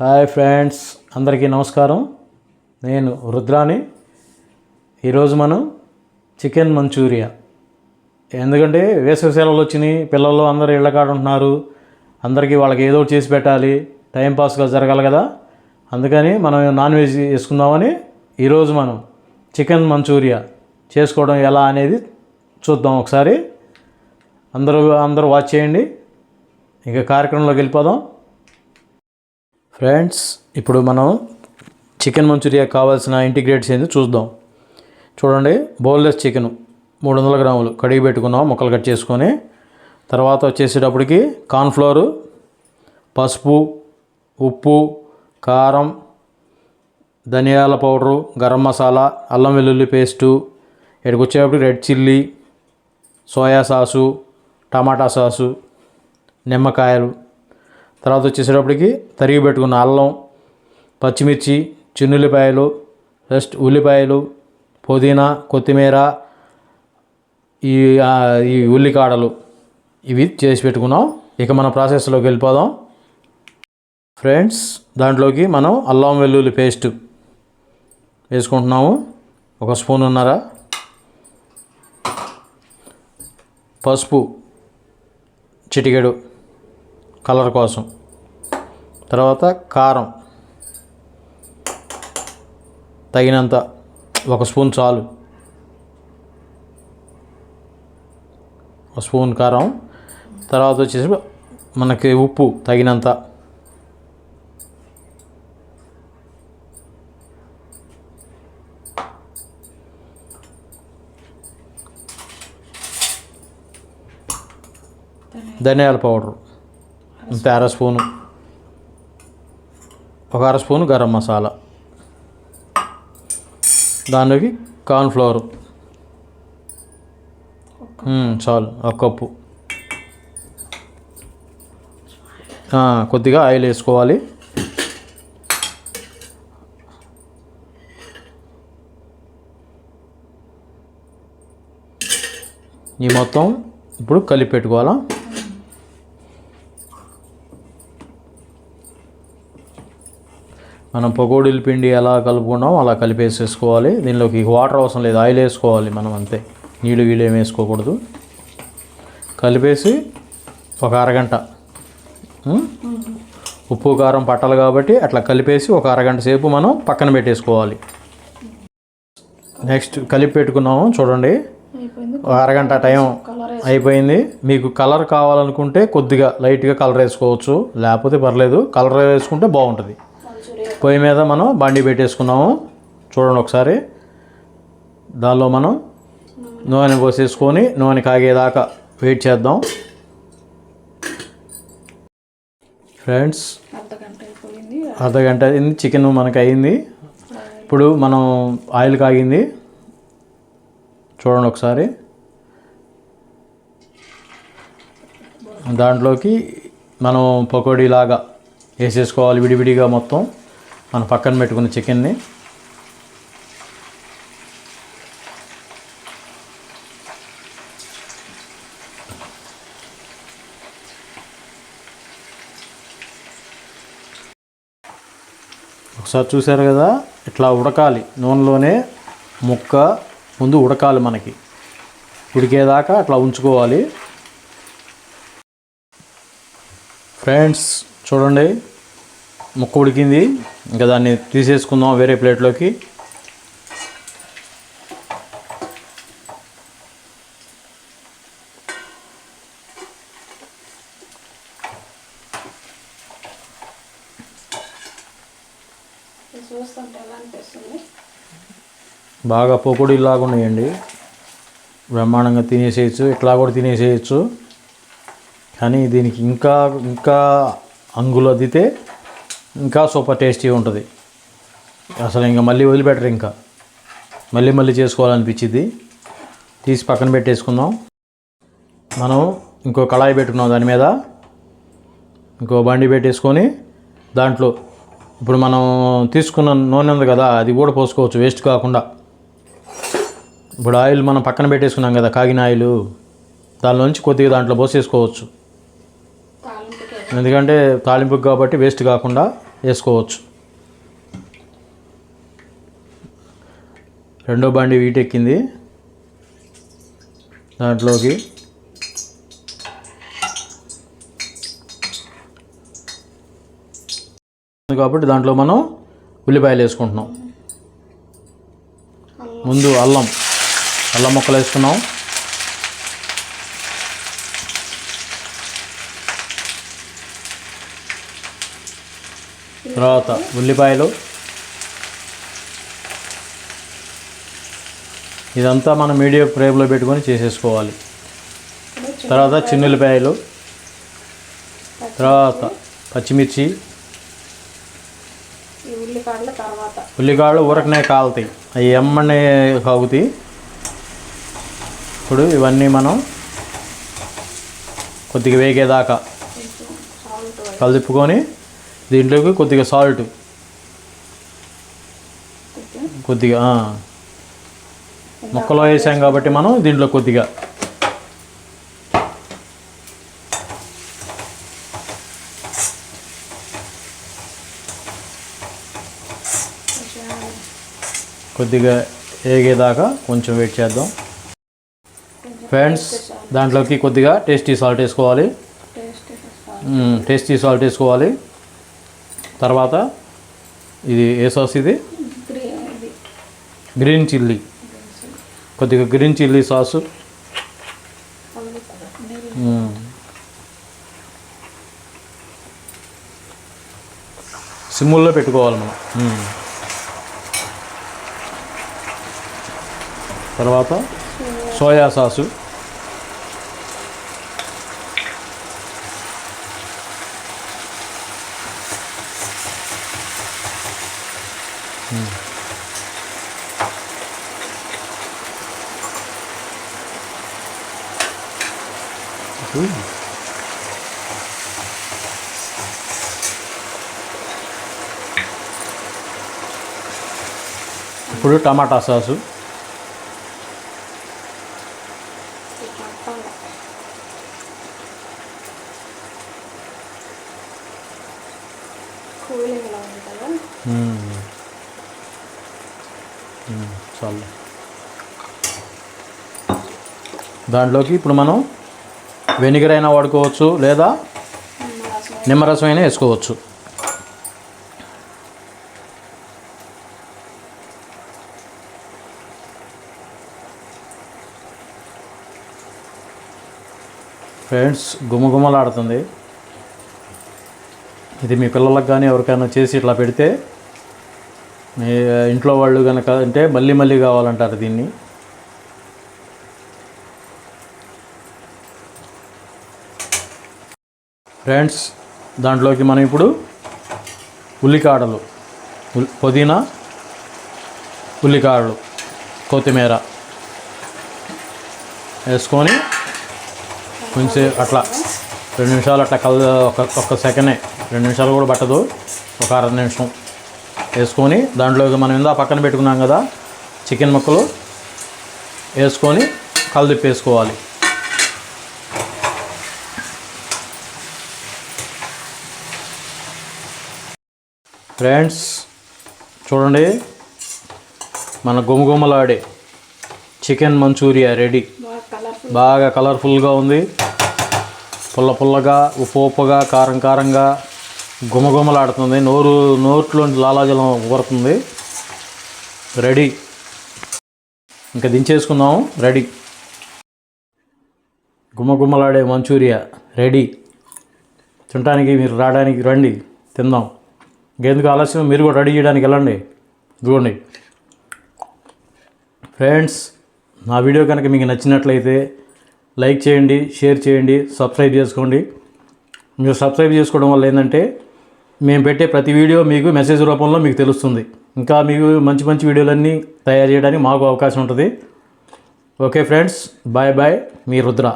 Hi friends, అందరికీ నమస్కారం. నేను రుద్రాని. ఈరోజు మనం చికెన్ మంచూరియా, ఎందుకంటే వేసవి సెలవులు వచ్చినాయి, పిల్లలు అందరూ ఇళ్ళ కాడ ఉంటున్నారు, అందరికీ వాళ్ళకి ఏదో ఒకటి చేసి పెట్టాలి, టైంపాస్గా జరగాలి కదా. అందుకని మనం నాన్ వెజ్ వేసుకుందామని ఈరోజు మనం చికెన్ మంచూరియా చేసుకోవడం ఎలా అనేది చూద్దాం. ఒకసారి అందరూ వాచ్ చేయండి. ఇక కార్యక్రమంలోకి వెళ్ళిపోదాం. ఫ్రెండ్స్, ఇప్పుడు మనం చికెన్ మంచూరియా కావాల్సిన ఇంటిగ్రేట్స్ ఏంది చూద్దాం. చూడండి, బోన్లెస్ చికెన్ 300 గ్రాములు కడిగి పెట్టుకున్నాం, ముక్కలు కట్ చేసుకొని. తర్వాత వచ్చేసేటప్పటికి కార్న్ఫ్లోరు, పసుపు, ఉప్పు, కారం, ధనియాల పౌడరు, గరం మసాలా, అల్లం వెల్లుల్లి పేస్టు, ఇక్కడికి వచ్చేటప్పటికి రెడ్ చిల్లీ, సోయా సాసు, టమాటా సాసు, నిమ్మకాయలు. తర్వాత వచ్చేసేటప్పటికి తరిగి పెట్టుకున్న అల్లం, పచ్చిమిర్చి, చిన్నుల్లిపాయలు, జస్ట్ ఉల్లిపాయలు, పుదీనా, కొత్తిమీర, ఈ ఉల్లికాడలు, ఇవి చేసి పెట్టుకున్నాం. ఇక మన ప్రాసెస్లోకి వెళ్ళిపోదాం. ఫ్రెండ్స్, దాంట్లోకి మనం అల్లం వెల్లుల్లి పేస్ట్ వేసుకుంటున్నాము, 1 స్పూన్నర. పసుపు చిటికెడు కలర్ కోసం. తర్వాత కారం తగినంత, 1 స్పూన్ చాలు, 1 స్పూన్ కారం. తర్వాత వచ్చేసి మనకి ఉప్పు తగినంత. ధనియాల పౌడరు ఇంత 1/2 స్పూను, 1/2 స్పూను గరం మసాలా. దానిలోకి కార్న్ఫ్లోరు చాలు, 1 కప్పు. కొద్దిగా ఆయిల్ వేసుకోవాలి. ఈ మొత్తం ఇప్పుడు కలిపి పెట్టుకోవాలా. మనం పకోడీల పిండి ఎలా కలుపుకున్నామో అలా కలిపేసేసుకోవాలి. దీనిలోకి వాటర్ అవసరం లేదు, ఆయిల్ వేసుకోవాలి మనం అంతే, నీళ్ళు ఏమి వేసుకోకూడదు. కలిపేసి ఒక అరగంట, ఉప్పు కారం పట్టాలి కాబట్టి అట్లా కలిపేసి ఒక అరగంట సేపు మనం పక్కన పెట్టేసుకోవాలి. నెక్స్ట్ కలిపి పెట్టుకున్నాము, చూడండి, ఒక అరగంట టైం అయిపోయింది. మీకు కలర్ కావాలనుకుంటే కొద్దిగా లైట్గా కలర్ వేసుకోవచ్చు, లేకపోతే పర్లేదు, కలర్ వేసుకుంటే బాగుంటుంది. పొయ్యి మీద మనం బండి పెట్టేసుకున్నాము, చూడండి ఒకసారి. దానిలో మనం నూనె పోసేసుకొని నూనె కాగేదాకా వెయిట్ చేద్దాం. ఫ్రెండ్స్, అర్ధగంట అయింది, చికెన్ మనకు అయింది. ఇప్పుడు మనం ఆయిల్ కాగింది, చూడండి ఒకసారి. దాంట్లోకి మనం పకోడీలాగా వేసేసుకోవాలి విడివిడిగా మొత్తం మనం పక్కన పెట్టుకున్న చికెన్ని. ఒకసారి చూసారు కదా, ఇట్లా ఉడకాలి నూనెలోనే. ముక్క ముందు ఉడకాలి, మనకి ఉడికేదాకా అట్లా ఉంచుకోవాలి. ఫ్రెండ్స్, చూడండి, ముక్క ఉడికింది. ఇంకా దాన్ని తీసేసుకుందాం వేరే ప్లేట్లోకి. బాగా పకోడీలాగా ఉన్నాయండి, బ్రహ్మాండంగా తినేసేయచ్చు, ఇట్లా కూడా తినేసేయచ్చు. కానీ దీనికి ఇంకా అంగులు అద్దితే ఇంకా సూపర్ టేస్టీ ఉంటుంది. అసలు ఇంకా మళ్ళీ వదిలిపెట్టరు, ఇంకా మళ్ళీ చేసుకోవాలనిపించింది. తీసి పక్కన పెట్టేసుకుందాం. మనం ఇంకో కళాయి పెట్టుకున్నాం, దాని మీద ఇంకో బండి పెట్టేసుకొని దాంట్లో ఇప్పుడు మనం తీసుకున్న నూనె ఉంది కదా, అది కూడా పోసుకోవచ్చు వేస్ట్ కాకుండా. ఇప్పుడు ఆయిల్ మనం పక్కన పెట్టేసుకున్నాం కదా, కాగిన ఆయిల్, దానిలోంచి కొద్దిగా దాంట్లో పోసేసుకోవచ్చు. ఎందుకంటే తాలింపుకి కాబట్టి వేస్ట్ కాకుండా వేసుకోవచ్చు. రెండో బండి వీటెక్కింది. దాంట్లోకి కాబట్టి దాంట్లో మనం ఉల్లిపాయలు వేసుకుంటున్నాం. ముందు అల్లం ముక్కలు వేసుకున్నాం. తర్వాత ఉల్లిపాయలు. ఇదంతా మనం మీడియం ఫ్లేమ్లో పెట్టుకొని చేసేసుకోవాలి. తర్వాత చిన్నుల్లిపాయలు, తర్వాత పచ్చిమిర్చి. ఉల్లికాడలు ఊరకనే కాలుతాయి, అవి ఎమ్మనే కాగుతాయి. ఇప్పుడు ఇవన్నీ మనం కొద్దిగా వేగేదాకా కలుపుకొని దీంట్లోకి కొద్దిగా సాల్ట్, కొద్దిగా ముక్కలో వేసాం కాబట్టి మనం దీంట్లో కొద్దిగా వేగేదాకా కొంచెం వెయిట్ చేద్దాం. ఫ్రెండ్స్, దాంట్లోకి కొద్దిగా టేస్టీ సాల్ట్ వేసుకోవాలి. తర్వాత ఇది ఏ సాస్? ఇది గ్రీన్ చిల్లీ, కొద్దిగా గ్రీన్ చిల్లీ సాసు. సిమ్ముల్లో పెట్టుకోవాలి మనం. తర్వాత సోయా సాసు, ఇప్పుడు టమాటా సాసు, చాలు. దాంట్లోకి ఇప్పుడు మనం వెనిగర్ అయినా వాడుకోవచ్చు, లేదా నిమ్మరసం అయినా వేసుకోవచ్చు. ఫ్రెండ్స్, గుమగుమలాడుతుంది. ఇది మీ పిల్లలకు కానీ ఎవరికైనా చేసి ఇట్లా పెడితే మీ ఇంట్లో వాళ్ళు కనుక అంటే మళ్ళీ మళ్ళీ కావాలంటారు దీన్ని. ఫ్రెండ్స్, దాంట్లోకి మనం ఇప్పుడు ఉల్లికాడలు, పుదీనా, ఉల్లికాడలు, కొత్తిమీర వేసుకొని కొంచెం అట్లా 2 నిమిషాలు అట్లా ఒక్క సెకండే, 2 నిమిషాలు కూడా పట్టదు, ఒక అర నిమిషం వేసుకొని దాంట్లోకి మనం ఇందా పక్కన పెట్టుకున్నాం కదా చికెన్ ముక్కలు వేసుకొని కలదిప్పేసుకోవాలి. ఫ్రెండ్స్, చూడండి, మన గుమగుమలాడే చికెన్ మంచూరియా రెడీ. బాగా కలర్ఫుల్గా ఉంది, పుల్లగా, ఉప్పుగా, కారంగా, గుమగుమలాడుతుంది. నోట్లోంచి లాలాజలం ఊరుతుంది. రెడీ. ఇంకా దించేసుకుందాము. రెడీ. గుమగుమలాడే మంచూరియా రెడీ. తినడానికి మీరు రావడానికి రండి, తిందాం. ఇంకెందుకు ఆలస్యం, మీరు కూడా రెడీ చేయడానికి వెళ్ళండి. ఇదిగోండి. ఫ్రెండ్స్, నా వీడియో కనుక మీకు నచ్చినట్లయితే లైక్ చేయండి, షేర్ చేయండి, సబ్స్క్రైబ్ చేసుకోండి. మీరు సబ్స్క్రైబ్ చేసుకోవడం వల్ల ఏంటంటే మేము పెట్టే ప్రతి వీడియో మీకు మెసేజ్ రూపంలో మీకు తెలుస్తుంది. ఇంకా మీకు మంచి మంచి వీడియోలన్నీ తయారు చేయడానికి మాకు అవకాశం ఉంటుంది. ఓకే ఫ్రెండ్స్, బాయ్ బాయ్, మీ రుద్ర.